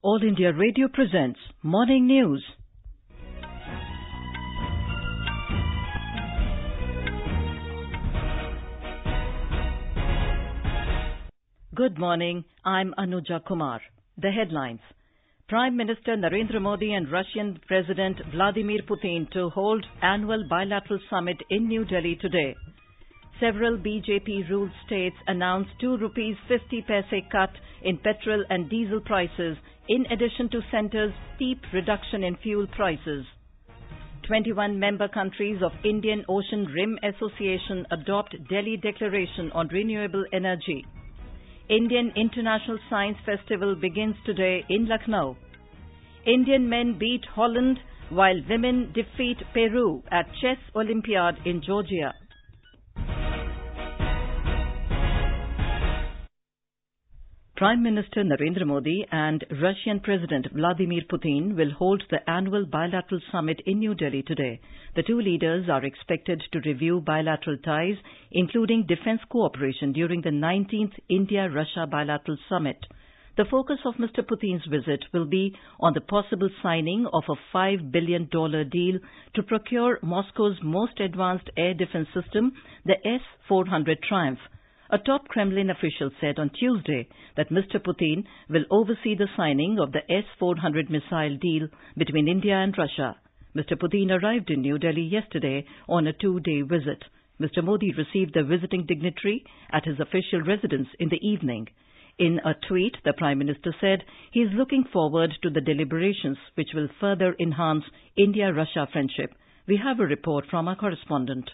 All India Radio presents Morning News. Good morning, I'm Anuja Kumar. The headlines. Prime Minister Narendra Modi and Russian President Vladimir Putin to hold annual bilateral summit in New Delhi today. Several BJP-ruled states announced 2 rupees 50 paise cut in petrol and diesel prices in addition to centre's steep reduction in fuel prices. 21 member countries of Indian Ocean Rim Association adopt Delhi Declaration on Renewable Energy. Indian International Science Festival begins today in Lucknow. Indian men beat Holland while women defeat Peru at Chess Olympiad in Georgia. Prime Minister Narendra Modi and Russian President Vladimir Putin will hold the annual bilateral summit in New Delhi today. The two leaders are expected to review bilateral ties, including defense cooperation, during the 19th India-Russia bilateral summit. The focus of Mr. Putin's visit will be on the possible signing of a $5 billion deal to procure Moscow's most advanced air defense system, the S-400 Triumph. A top Kremlin official said on Tuesday that Mr. Putin will oversee the signing of the S-400 missile deal between India and Russia. Mr. Putin arrived in New Delhi yesterday on a 2-day visit. Mr. Modi received the visiting dignitary at his official residence in the evening. In a tweet, the Prime Minister said he is looking forward to the deliberations which will further enhance India-Russia friendship. We have a report from our correspondent.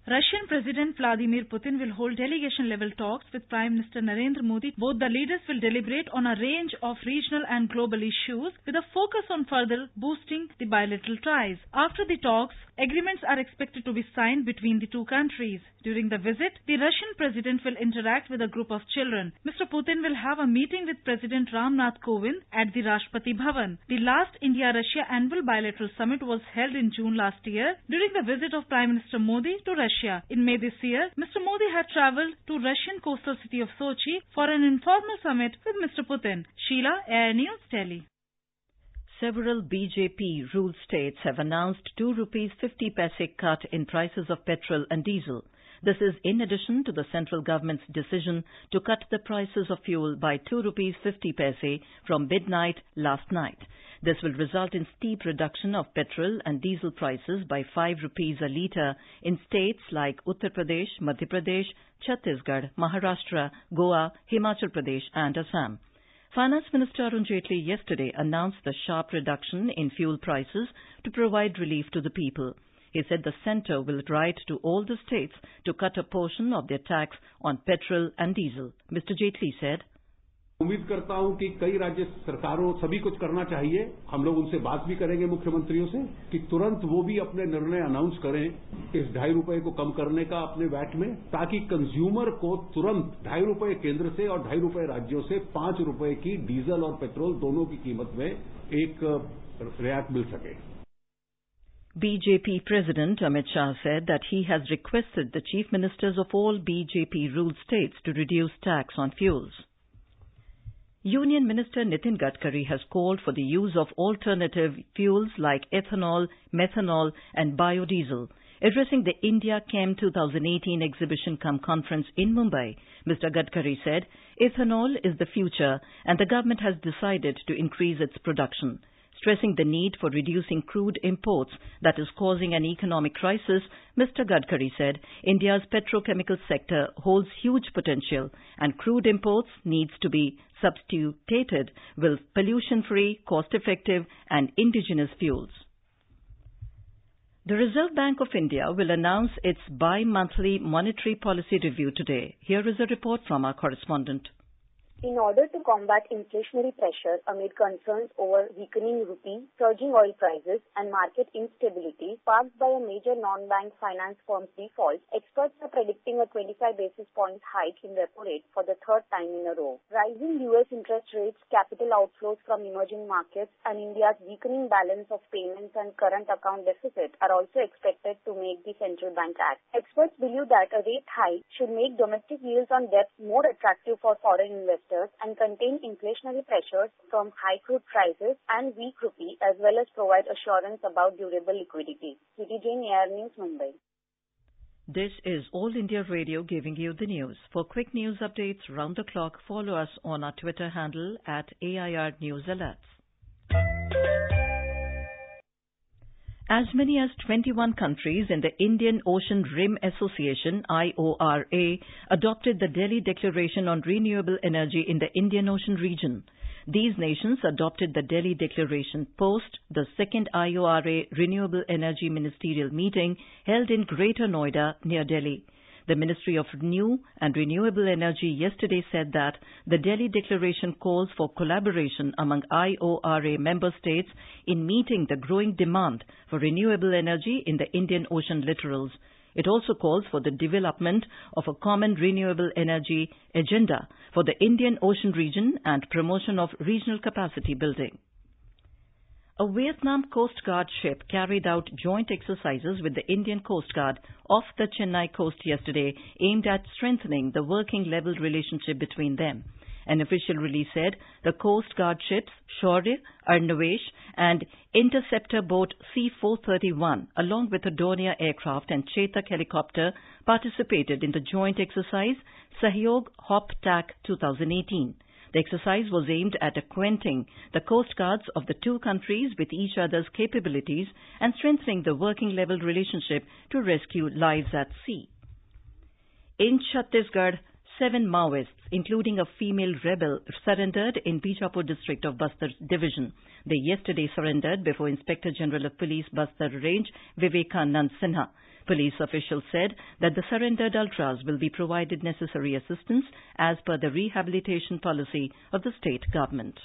Russian President Vladimir Putin will hold delegation-level talks with Prime Minister Narendra Modi. Both the leaders will deliberate on a range of regional and global issues with a focus on further boosting the bilateral ties. After the talks, agreements are expected to be signed between the two countries. During the visit, the Russian president will interact with a group of children. Mr. Putin will have a meeting with President Ram Nath Kovind at the Rashtrapati Bhavan. The last India-Russia annual bilateral summit was held in June last year during the visit of Prime Minister Modi to Russia. In May this year, Mr. Modi had travelled to Russian coastal city of Sochi for an informal summit with Mr. Putin. Sheila, Air News, Delhi. Several BJP-ruled states have announced 2 rupees 50 paise cut in prices of petrol and diesel. This is in addition to the central government's decision to cut the prices of fuel by 2 rupees 50 paise from midnight last night. This will result in steep reduction of petrol and diesel prices by 5 rupees a litre in states like Uttar Pradesh, Madhya Pradesh, Chhattisgarh, Maharashtra, Goa, Himachal Pradesh and Assam. Finance Minister Arun Jaitley yesterday announced the sharp reduction in fuel prices to provide relief to the people. He said the centre will write to all the states to cut a portion of their tax on petrol and diesel. Mr. Jaitley said, उम्मीद करता हूं कि कई राज्य सरकारों सभी कुछ करना चाहिए. हम लोग उनसे बात भी करेंगे मुख्यमंत्रियों से कि तुरंत वो भी अपने निर्णय अनाउंस करें इस ₹2.5 को कम करने का अपने वैट में, ताकि कंज्यूमर को तुरंत ₹2.5 केंद्र से और ₹2.5 राज्यों से ₹5 की डीजल और पेट्रोल दोनों की कीमत में एक रियायत मिल सके. BJP President Amit Shah said that he has requested the chief ministers of all BJP-ruled states to reduce tax on fuels. Union Minister Nitin Gadkari has called for the use of alternative fuels like ethanol, methanol and biodiesel. Addressing the India Chem 2018 exhibition-cum-conference in Mumbai, Mr. Gadkari said ethanol is the future and the government has decided to increase its production. Stressing the need for reducing crude imports that is causing an economic crisis, Mr. Gadkari said India's petrochemical sector holds huge potential and crude imports needs to be substituted with pollution-free, cost-effective and indigenous fuels. The Reserve Bank of India will announce its bi-monthly monetary policy review today. Here is a report from our correspondent. In order to combat inflationary pressure amid concerns over weakening rupee, surging oil prices, and market instability sparked by a major non-bank finance firm's default, experts are predicting a 25 basis point hike in repo rate for the third time in a row. Rising U.S. interest rates, capital outflows from emerging markets, and India's weakening balance of payments and current account deficit are also expected to make the central bank act. Experts believe that a rate hike should make domestic yields on debt more attractive for foreign investors investors and contain inflationary pressures from high crude prices and weak rupee, as well as provide assurance about durable liquidity. Kriti Jain, AIR News, Mumbai. This is All India Radio giving you the news. For quick news updates round the clock, follow us on our Twitter handle at AIR News Alerts. As many as 21 countries in the Indian Ocean Rim Association, IORA, adopted the Delhi Declaration on Renewable Energy in the Indian Ocean region. These nations adopted the Delhi Declaration post the second IORA Renewable Energy Ministerial meeting held in Greater Noida near Delhi. The Ministry of New and Renewable Energy yesterday said that the Delhi Declaration calls for collaboration among IORA member states in meeting the growing demand for renewable energy in the Indian Ocean littorals. It also calls for the development of a common renewable energy agenda for the Indian Ocean region and promotion of regional capacity building. A Vietnam Coast Guard ship carried out joint exercises with the Indian Coast Guard off the Chennai coast yesterday aimed at strengthening the working level relationship between them. An official release said the Coast Guard ships Shaurya, Arnavesh and interceptor boat C-431 along with a Dornier aircraft and Chetak helicopter participated in the joint exercise Sahyog HOP-TAC 2018. The exercise was aimed at acquainting the coast guards of the two countries with each other's capabilities and strengthening the working level relationship to rescue lives at sea. In Chhattisgarh, 7 Maoists, including a female rebel, surrendered in Bijapur district of Bastar division. They yesterday surrendered before Inspector General of Police Bastar Range, Vivekanand Sinha. Police officials said that the surrendered ultras will be provided necessary assistance as per the rehabilitation policy of the state government.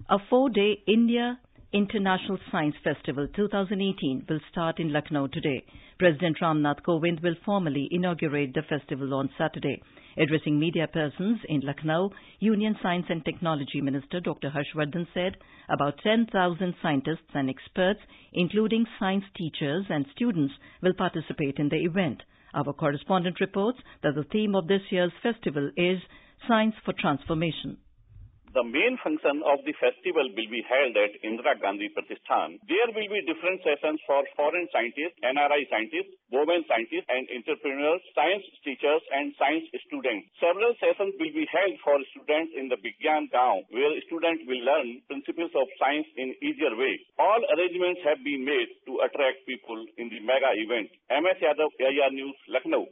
A 4-day India International Science Festival 2018 will start in Lucknow today. President Ramnath Kovind will formally inaugurate the festival on Saturday. Addressing media persons in Lucknow, Union Science and Technology Minister Dr. Harshvardhan said about 10,000 scientists and experts, including science teachers and students, will participate in the event. Our correspondent reports that the theme of this year's festival is Science for Transformation. The main function of the festival will be held at Indira Gandhi Pratishthan. There will be different sessions for foreign scientists, NRI scientists, women scientists and entrepreneurs, science teachers and science students. Several sessions will be held for students in the Vigyan Gaon, where students will learn principles of science in easier way. All arrangements have been made to attract people in the mega event. MS Yadav, AIR News, Lucknow.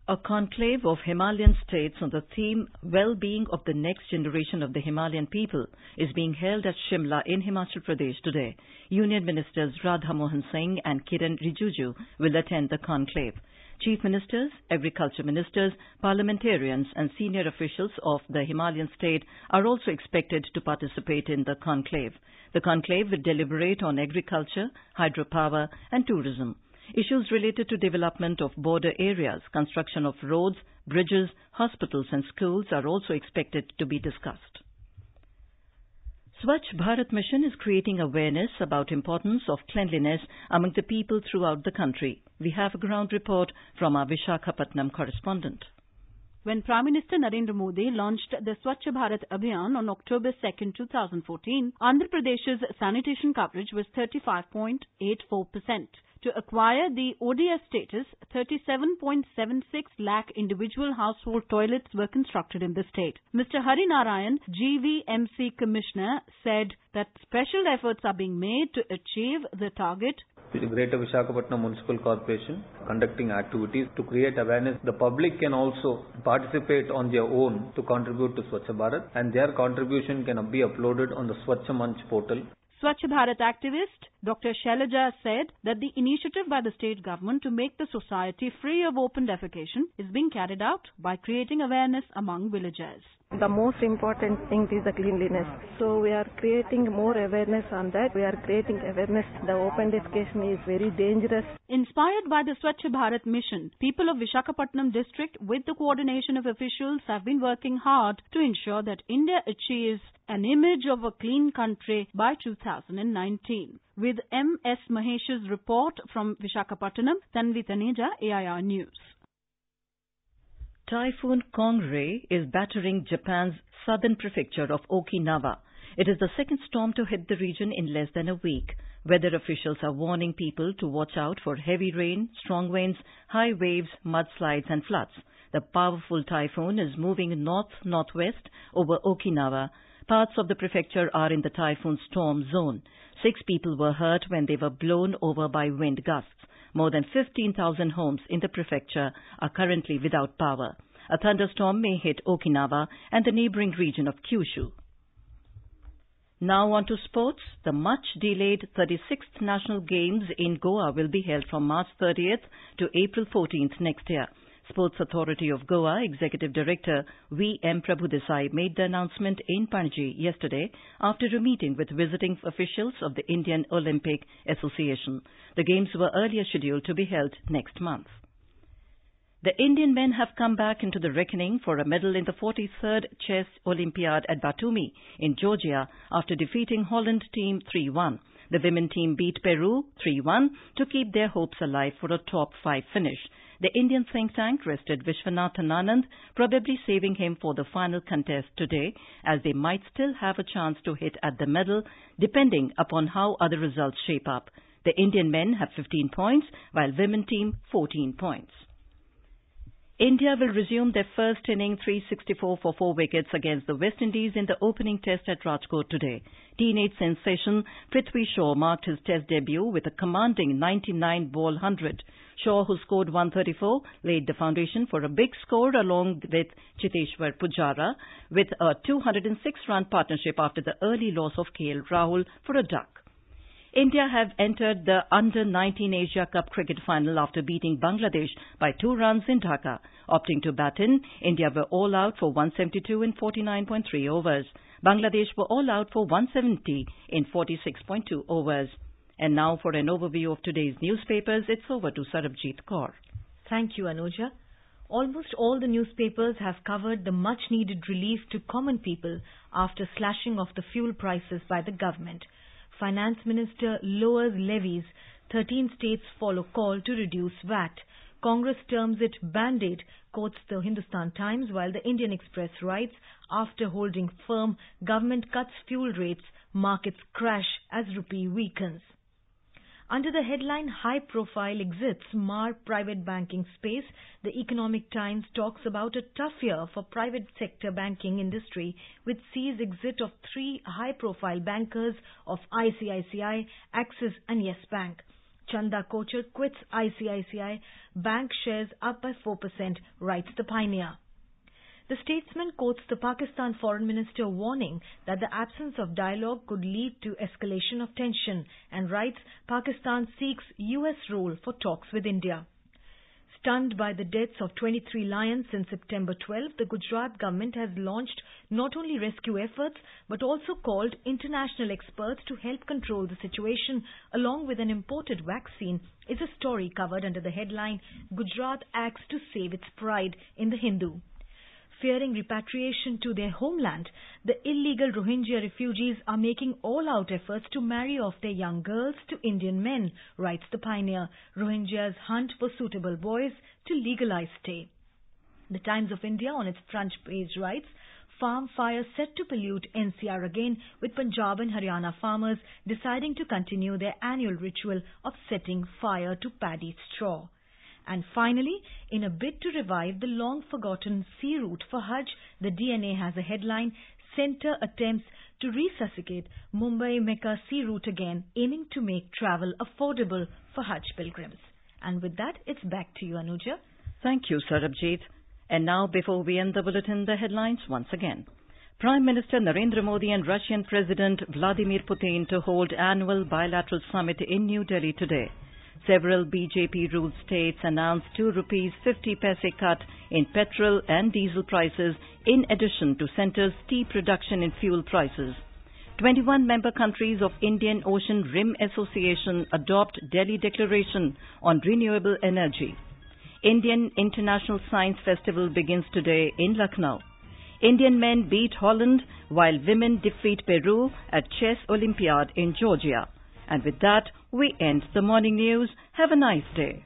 A conclave of Himalayan states on the theme Well-being of the Next Generation of the Himalayan People is being held at Shimla in Himachal Pradesh today. Union Ministers Radha Mohan Singh and Kiran Rijiju will attend the conclave. Chief Ministers, Agriculture Ministers, parliamentarians and senior officials of the Himalayan state are also expected to participate in the conclave. The conclave will deliberate on agriculture, hydropower and tourism. Issues related to development of border areas, construction of roads, bridges, hospitals and schools are also expected to be discussed. Swachh Bharat Mission is creating awareness about importance of cleanliness among the people throughout the country. We have a ground report from our Visakhapatnam correspondent. When Prime Minister Narendra Modi launched the Swachh Bharat Abhiyan on October 2, 2014, Andhra Pradesh's sanitation coverage was 35.84%. To acquire the ODS status, 37.76 lakh individual household toilets were constructed in the state. Mr. Hari Narayan, GVMC Commissioner, said that special efforts are being made to achieve the target. The Greater Visakhapatnam Municipal Corporation conducting activities to create awareness. The public can also participate on their own to contribute to Swachh Bharat, and their contribution can be uploaded on the Swachh Manch portal. Swachh Bharat activist Dr. Shailaja said that the initiative by the state government to make the society free of open defecation is being carried out by creating awareness among villagers. The most important thing is the cleanliness. So we are creating more awareness on that. We are creating awareness. The open defecation is very dangerous. Inspired by the Swachh Bharat mission, people of Visakhapatnam district with the coordination of officials have been working hard to ensure that India achieves an image of a clean country by 2019. With M.S. Mahesh's report from Visakhapatnam, Tanvi Taneja, AIR News. Typhoon Kongre is battering Japan's southern prefecture of Okinawa. It is the second storm to hit the region in less than a week. Weather officials are warning people to watch out for heavy rain, strong winds, high waves, mudslides and floods. The powerful typhoon is moving north-northwest over Okinawa. Parts of the prefecture are in the typhoon storm zone. 6 people were hurt when they were blown over by wind gusts. More than 15,000 homes in the prefecture are currently without power. A thunderstorm may hit Okinawa and the neighboring region of Kyushu. Now on to sports. The much-delayed 36th National Games in Goa will be held from March 30th to April 14th next year. Sports Authority of Goa Executive Director V.M. Prabhudesai made the announcement in Panaji yesterday after a meeting with visiting officials of the Indian Olympic Association. The Games were earlier scheduled to be held next month. The Indian men have come back into the reckoning for a medal in the 43rd Chess Olympiad at Batumi in Georgia after defeating Holland team 3-1. The women team beat Peru 3-1 to keep their hopes alive for a top 5 finish. The Indian think tank rested Vishwanathan Anand, probably saving him for the final contest today, as they might still have a chance to hit at the medal, depending upon how other results shape up. The Indian men have 15 points, while women team 14 points. India will resume their first inning 364 for 4 wickets against the West Indies in the opening test at Rajkot today. Teenage sensation Prithvi Shaw marked his test debut with a commanding 99-ball 100. Shaw, who scored 134, laid the foundation for a big score along with Chiteshwar Pujara with a 206-run partnership after the early loss of KL Rahul for a duck. India have entered the Under-19 Asia Cup cricket final after beating Bangladesh by 2 runs in Dhaka. Opting to bat in, India were all out for 172 in 49.3 overs. Bangladesh were all out for 170 in 46.2 overs. And now for an overview of today's newspapers, it's over to Sarabjit Kaur. Thank you, Anuja. Almost all the newspapers have covered the much-needed relief to common people after slashing of the fuel prices by the government. Finance Minister lowers levies. 13 states follow call to reduce VAT. Congress terms it Band-Aid, quotes the Hindustan Times, while the Indian Express writes, after holding firm, government cuts fuel rates, markets crash as rupee weakens. Under the headline, high-profile exits mar private banking space, the Economic Times talks about a tough year for private sector banking industry with C's exit of 3 high-profile bankers of ICICI, Axis and Yes Bank. Chanda Kochar quits ICICI, bank shares up by 4%, writes the Pioneer. The Statesman quotes the Pakistan Foreign Minister warning that the absence of dialogue could lead to escalation of tension and writes Pakistan seeks US role for talks with India. Stunned by the deaths of 23 lions since September 12, the Gujarat government has launched not only rescue efforts but also called international experts to help control the situation along with an imported vaccine, is a story covered under the headline Gujarat acts to save its pride in the Hindu. Fearing repatriation to their homeland, the illegal Rohingya refugees are making all-out efforts to marry off their young girls to Indian men, writes the Pioneer. Rohingyas hunt for suitable boys to legalize stay. The Times of India on its front page writes, farm fire set to pollute NCR again, with Punjab and Haryana farmers deciding to continue their annual ritual of setting fire to paddy straw. And finally, in a bid to revive the long-forgotten sea route for Hajj, the DNA has a headline, Centre attempts to resuscitate Mumbai-Mecca sea route again, aiming to make travel affordable for Hajj pilgrims. And with that, it's back to you, Anuja. Thank you, Sarabjit. And now, before we end the bulletin, the headlines once again. Prime Minister Narendra Modi and Russian President Vladimir Putin to hold annual bilateral summit in New Delhi today. Several BJP-ruled states announced 2 rupees 50 paise cut in petrol and diesel prices in addition to centre's steep reduction in fuel prices. 21 member countries of Indian Ocean Rim Association adopt Delhi Declaration on renewable energy. Indian International Science Festival begins today in Lucknow. Indian men beat Holland while women defeat Peru at Chess Olympiad in Georgia. And with that, we end the morning news. Have a nice day.